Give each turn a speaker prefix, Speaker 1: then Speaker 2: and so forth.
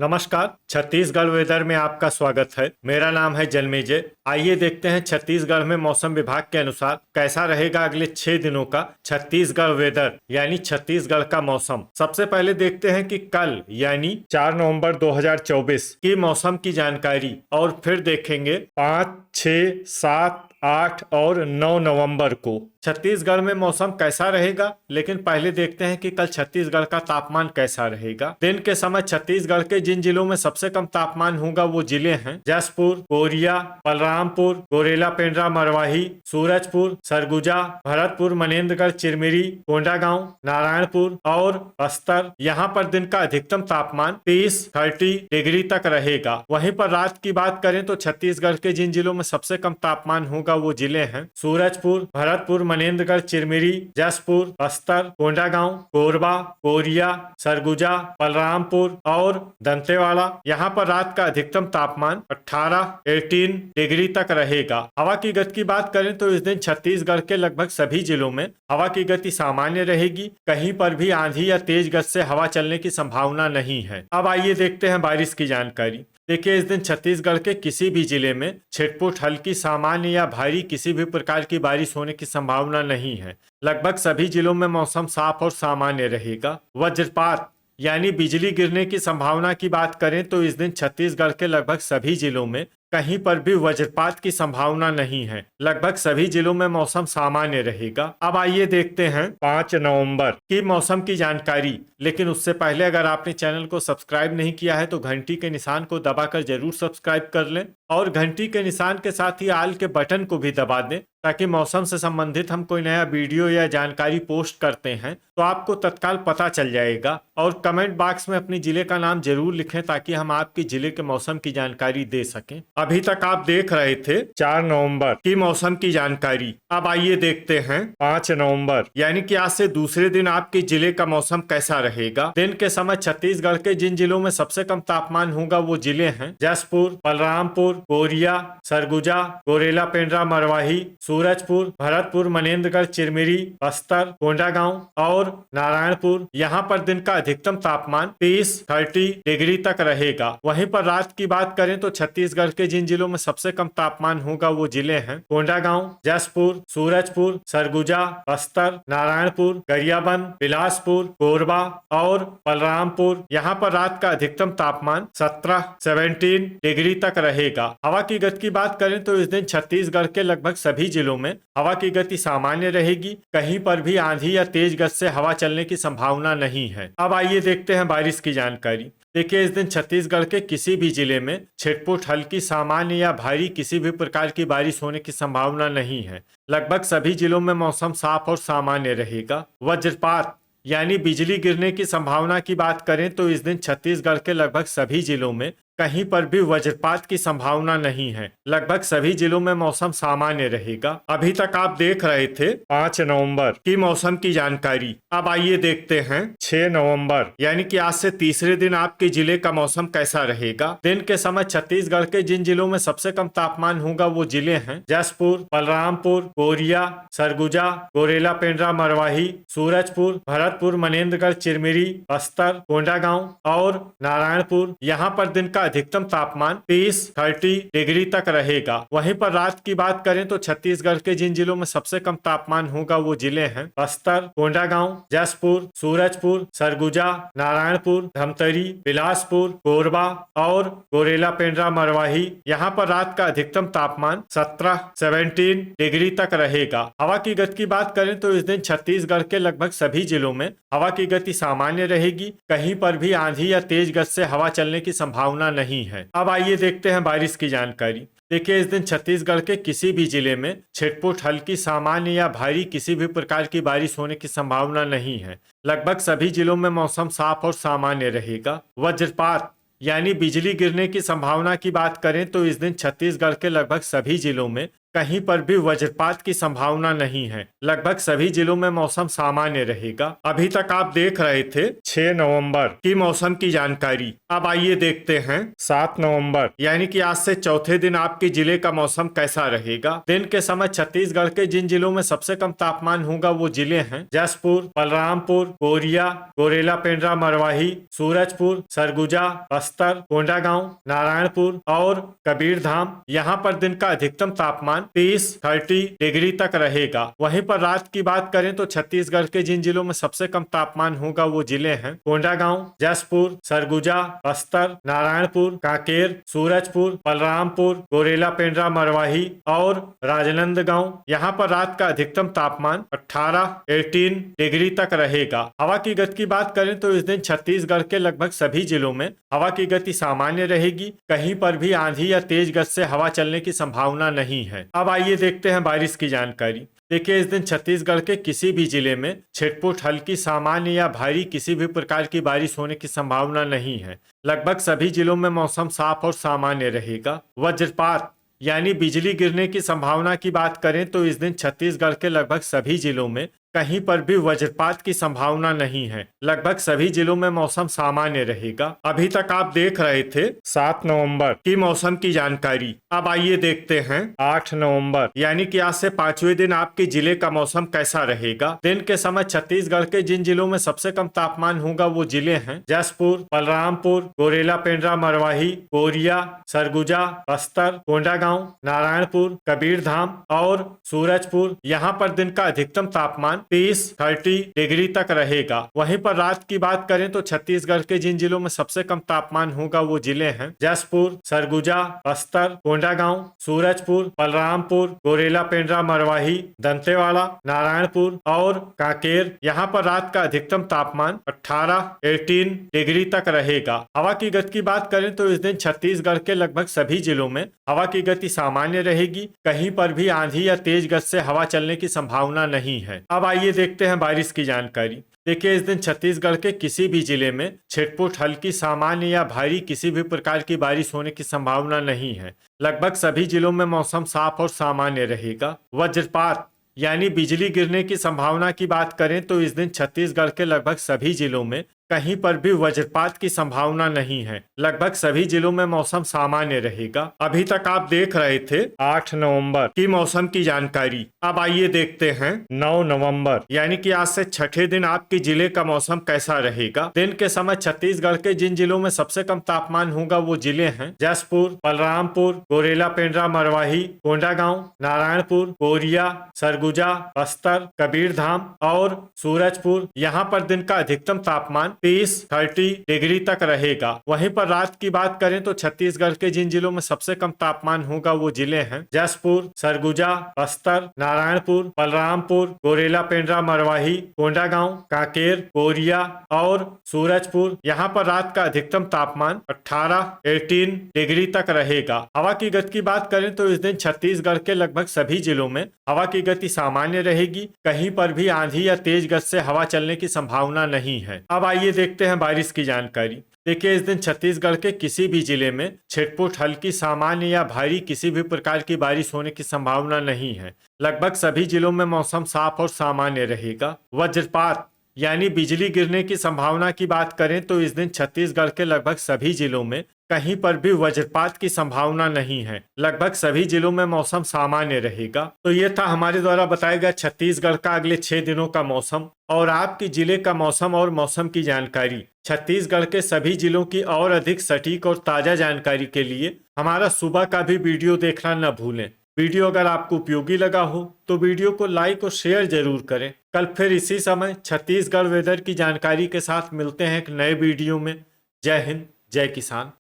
Speaker 1: नमस्कार। छत्तीसगढ़ वेदर में आपका स्वागत है। मेरा नाम है जन्मेजय। आइए देखते हैं छत्तीसगढ़ में मौसम विभाग के अनुसार कैसा रहेगा अगले 6 दिनों का छत्तीसगढ़ वेदर यानी छत्तीसगढ़ का मौसम। सबसे पहले देखते हैं कि कल यानी 4 नवंबर 2024 की मौसम की जानकारी और फिर देखेंगे 5, 6, 7, 8 और 9 नवंबर को छत्तीसगढ़ में मौसम कैसा रहेगा। लेकिन पहले देखते हैं कि कल छत्तीसगढ़ का तापमान कैसा रहेगा। दिन के समय छत्तीसगढ़ के जिन जिलों में सबसे कम तापमान होगा वो जिले हैं जशपुर, कोरिया, बलरामपुर, गोरेला, पेंड्रा, मरवाही, सूरजपुर, सरगुजा, भरतपुर, मनेन्द्रगढ़, चिरमिरी, कोंडागांव, नारायणपुर और बस्तर। यहाँ पर दिन का अधिकतम तापमान 30 डिग्री तक रहेगा। वहीं पर रात की बात करें तो छत्तीसगढ़ के जिन जिलों में सबसे कम तापमान होगा वो जिले हैं सूरजपुर, भरतपुर, मनेन्द्रगढ़, चिरमिरी, जशपुर, बस्तर, कोंडागांव, कोरबा, कोरिया, सरगुजा, बलरामपुर और दंतेवाड़ा। यहाँ पर रात का अधिकतम तापमान 18 डिग्री तक रहेगा। हवा की गति की बात करें तो इस दिन छत्तीसगढ़ के लगभग सभी जिलों में हवा की गति सामान्य रहेगी। कहीं पर भी आंधी या तेज गति से हवा चलने की संभावना नहीं है। अब आइए देखते हैं बारिश की जानकारी। देखिए, इस दिन छत्तीसगढ़ के किसी भी जिले में छिटपुट, हल्की, सामान्य या भारी किसी भी प्रकार की बारिश होने की संभावना नहीं है। लगभग सभी जिलों में मौसम साफ और सामान्य रहेगा। वज्रपात यानी बिजली गिरने की संभावना की बात करें तो इस दिन छत्तीसगढ़ के लगभग सभी जिलों में कहीं पर भी वज्रपात की संभावना नहीं है। लगभग सभी जिलों में मौसम सामान्य रहेगा। अब आइए देखते हैं 5 नवंबर की मौसम की जानकारी। लेकिन उससे पहले अगर आपने चैनल को सब्सक्राइब नहीं किया है तो घंटी के निशान को दबाकर जरूर सब्सक्राइब कर लें और घंटी के निशान के साथ ही आल के बटन को भी दबा दें ताकि मौसम से संबंधित हम कोई नया वीडियो या जानकारी पोस्ट करते हैं तो आपको तत्काल पता चल जाएगा। और कमेंट बॉक्स में अपने जिले का नाम जरूर लिखें ताकि हम आपके जिले के मौसम की जानकारी दे सकें। अभी तक आप देख रहे थे 4 नवंबर की मौसम की जानकारी। अब आइए देखते हैं 5 नवंबर यानी कि आज से दूसरे दिन आपके जिले का मौसम कैसा रहेगा। दिन के समय छत्तीसगढ़ के जिन जिलों में सबसे कम तापमान होगा वो जिले हैं जशपुर, बलरामपुर, कोरिया, सरगुजा, गोरेला, पेंड्रा, मरवाही, सूरजपुर, भरतपुर, मनेन्द्रगढ़, चिरमिरी, बस्तर, कोंडागांव और नारायणपुर। यहाँ पर दिन का अधिकतम तापमान 30 डिग्री तक रहेगा। वहीं पर रात की बात करें तो छत्तीसगढ़ के जिन जिलों में सबसे कम तापमान होगा वो जिले हैं कोंडागांव, जशपुर, सूरजपुर, सरगुजा, बस्तर, नारायणपुर, गरियाबंद, बिलासपुर, कोरबा और बलरामपुर। यहाँ पर रात का अधिकतम तापमान 17 डिग्री तक रहेगा। हवा की गति की बात करें तो इस दिन छत्तीसगढ़ के लगभग सभी जिलों में हवा की गति सामान्य रहेगी। कहीं पर भी आंधी या तेज गति से हवा चलने की संभावना नहीं है। अब आइए देखते हैं बारिश की जानकारी। देखिए, इस दिन छत्तीसगढ़ के किसी भी जिले में छिटपुट, हल्की, सामान्य या भारी किसी भी प्रकार की बारिश होने की संभावना नहीं है। लगभग सभी जिलों में मौसम साफ और सामान्य रहेगा। वज्रपात यानी बिजली गिरने की संभावना की बात करें तो इस दिन छत्तीसगढ़ के लगभग सभी जिलों में कहीं पर भी वज्रपात की संभावना नहीं है। लगभग सभी जिलों में मौसम सामान्य रहेगा। अभी तक आप देख रहे थे 5 नवंबर की मौसम की जानकारी। अब आइए देखते हैं 6 नवंबर यानी कि आज से तीसरे दिन आपके जिले का मौसम कैसा रहेगा। दिन के समय छत्तीसगढ़ के जिन जिलों में सबसे कम तापमान होगा वो जिले हैं जशपुर, बलरामपुर, कोरिया, सरगुजा, गोरेला, पेंड्रा, मरवाही, सूरजपुर, भरतपुर, मनेन्द्रगढ़, चिरमिरी, बस्तर, कोंडागांव और नारायणपुर। यहाँ पर दिन का अधिकतम तापमान 30 डिग्री तक रहेगा। वहीं पर रात की बात करें तो छत्तीसगढ़ के जिन जिलों में सबसे कम तापमान होगा वो जिले हैं बस्तर, कोंडागांव, जशपुर, सूरजपुर, सरगुजा, नारायणपुर, धमतरी, बिलासपुर, कोरबा और गोरेला, पेंड्रा, मरवाही। यहाँ पर रात का अधिकतम तापमान 17 डिग्री तक रहेगा। हवा की गति की बात करें तो इस दिन छत्तीसगढ़ के लगभग सभी जिलों में हवा की गति सामान्य रहेगी। कहीं पर भी आंधी या तेज गति से हवा चलने की संभावना नहीं है। अब आइए देखते हैं बारिश की जानकारी। देखिए, इस दिन छत्तीसगढ़ के किसी भी जिले में छिटपुट, हल्की, सामान्य या भारी किसी भी प्रकार की बारिश होने की संभावना नहीं है। लगभग सभी जिलों में मौसम साफ और सामान्य रहेगा। वज्रपात यानी बिजली गिरने की संभावना की बात करें तो इस दिन छत्तीसगढ़ के लगभग सभी जिलों में कहीं पर भी वज्रपात की संभावना नहीं है। लगभग सभी जिलों में मौसम सामान्य रहेगा। अभी तक आप देख रहे थे 6 नवंबर की मौसम की जानकारी। अब आइए देखते हैं 7 नवंबर यानी कि आज से चौथे दिन आपके जिले का मौसम कैसा रहेगा। दिन के समय छत्तीसगढ़ के जिन जिलों में सबसे कम तापमान होगा वो जिले हैं जसपुर, बलरामपुर, कोरिया, गोरेला पेंड्रा, मरवाही, सूरजपुर, सरगुजा, बस्तर, कोंडागांव, नारायणपुर और कबीरधाम। यहाँ पर दिन का अधिकतम तापमान 30 डिग्री तक रहेगा। वहीं पर रात की बात करें तो छत्तीसगढ़ के जिन जिलों में सबसे कम तापमान होगा वो जिले हैं कोंडागांव, जसपुर, सरगुजा, बस्तर, नारायणपुर, कांकेर, सूरजपुर, बलरामपुर, गोरेला पेंड्रा, मरवाही और राजनांदगांव। यहाँ पर रात का अधिकतम तापमान 18 डिग्री तक रहेगा। हवा की गति की बात करें तो इस दिन छत्तीसगढ़ के लगभग सभी जिलों में हवा की गति सामान्य रहेगी। कहीं पर भी आंधी या तेज गति से हवा चलने की संभावना नहीं है। अब आइए देखते हैं बारिश की जानकारी। देखिए, इस दिन छत्तीसगढ़ के किसी भी जिले में छिटपुट, हल्की, सामान्य या भारी किसी भी प्रकार की बारिश होने की संभावना नहीं है। लगभग सभी जिलों में मौसम साफ और सामान्य रहेगा। वज्रपात यानी बिजली गिरने की संभावना की बात करें तो इस दिन छत्तीसगढ़ के लगभग सभी जिलों में कहीं पर भी वज्रपात की संभावना नहीं है। लगभग सभी जिलों में मौसम सामान्य रहेगा। अभी तक आप देख रहे थे 7 नवंबर की मौसम की जानकारी। अब आइए देखते हैं 8 नवंबर यानी कि आज से 5वें दिन आपके जिले का मौसम कैसा रहेगा। दिन के समय छत्तीसगढ़ के जिन जिलों में सबसे कम तापमान होगा वो जिले हैं जसपुर, बलरामपुर, गोरेला पेंड्रा, मरवाही, कोरिया, सरगुजा, बस्तर, कोंडागांव, नारायणपुर, कबीरधाम और सूरजपुर। यहाँ पर दिन का अधिकतम तापमान 30 डिग्री तक रहेगा। वहीं पर रात की बात करें तो छत्तीसगढ़ के जिन जिलों में सबसे कम तापमान होगा वो जिले हैं जसपुर, सरगुजा, बस्तर, कोंडागांव, सूरजपुर, बलरामपुर, गोरेला पेंड्रा, मरवाही, दंतेवाड़ा, नारायणपुर और कांकेर। यहाँ पर रात का अधिकतम तापमान 18 डिग्री तक रहेगा। हवा की गति की बात करें तो इस दिन छत्तीसगढ़ के लगभग सभी जिलों में हवा की गति सामान्य रहेगी। कहीं पर भी आंधी या तेज गति से हवा चलने की संभावना नहीं है। अब आइए देखते हैं बारिश की जानकारी। देखिए, इस दिन छत्तीसगढ़ के किसी भी जिले में छिटपुट, हल्की, सामान्य या भारी किसी भी प्रकार की बारिश होने की संभावना नहीं है। लगभग सभी जिलों में मौसम साफ और सामान्य रहेगा। वज्रपात यानी बिजली गिरने की संभावना की बात करें तो इस दिन छत्तीसगढ़ के लगभग सभी जिलों में कहीं पर भी वज्रपात की संभावना नहीं है। लगभग सभी जिलों में मौसम सामान्य रहेगा। अभी तक आप देख रहे थे 8 नवंबर की मौसम की जानकारी। अब आइए देखते हैं 9 नवंबर यानी कि आज से छठे दिन आपके जिले का मौसम कैसा रहेगा। दिन के समय छत्तीसगढ़ के जिन जिलों में सबसे कम तापमान होगा वो जिले हैं जसपुर, बलरामपुर, गोरेला पेंड्रा, मरवाही, कोंडागांव, नारायणपुर, कोरिया, सरगुजा, बस्तर, कबीरधाम और सूरजपुर। यहाँ पर दिन का अधिकतम तापमान 30 डिग्री तक रहेगा। वहीं पर रात की बात करें तो छत्तीसगढ़ के जिन जिलों में सबसे कम तापमान होगा वो जिले हैं जसपुर, सरगुजा, बस्तर, नारायणपुर, बलरामपुर, गोरेला पेंड्रा, मरवाही, कोंडागांव, कांकेर, कोरिया और सूरजपुर। यहाँ पर रात का अधिकतम तापमान 18 डिग्री तक रहेगा। हवा की गति की बात करें तो इस दिन छत्तीसगढ़ के लगभग सभी जिलों में हवा की गति सामान्य रहेगी। कहीं पर भी आंधी या तेज गति से हवा चलने की संभावना नहीं है। अब आइए देखते हैं बारिश की जानकारी। देखिए, इस दिन छत्तीसगढ़ के किसी भी जिले में छिटपुट, हल्की, सामान्य या भारी किसी भी प्रकार की बारिश होने की संभावना नहीं है। लगभग सभी जिलों में मौसम साफ और सामान्य रहेगा। वज्रपात यानी बिजली गिरने की संभावना की बात करें तो इस दिन छत्तीसगढ़ के लगभग सभी जिलों में कहीं पर भी वज्रपात की संभावना नहीं है। लगभग सभी जिलों में मौसम सामान्य रहेगा। तो ये था हमारे द्वारा बताया गया छत्तीसगढ़ का अगले 6 दिनों का मौसम और आपके जिले का मौसम और मौसम की जानकारी। छत्तीसगढ़ के सभी जिलों की और अधिक सटीक और ताजा जानकारी के लिए हमारा सुबह का भी वीडियो देखना न भूलें। वीडियो अगर आपको उपयोगी लगा हो तो वीडियो को लाइक और शेयर जरूर करें। कल फिर इसी समय छत्तीसगढ़ वेदर की जानकारी के साथ मिलते हैं एक नए वीडियो में। जय हिंद, जय किसान।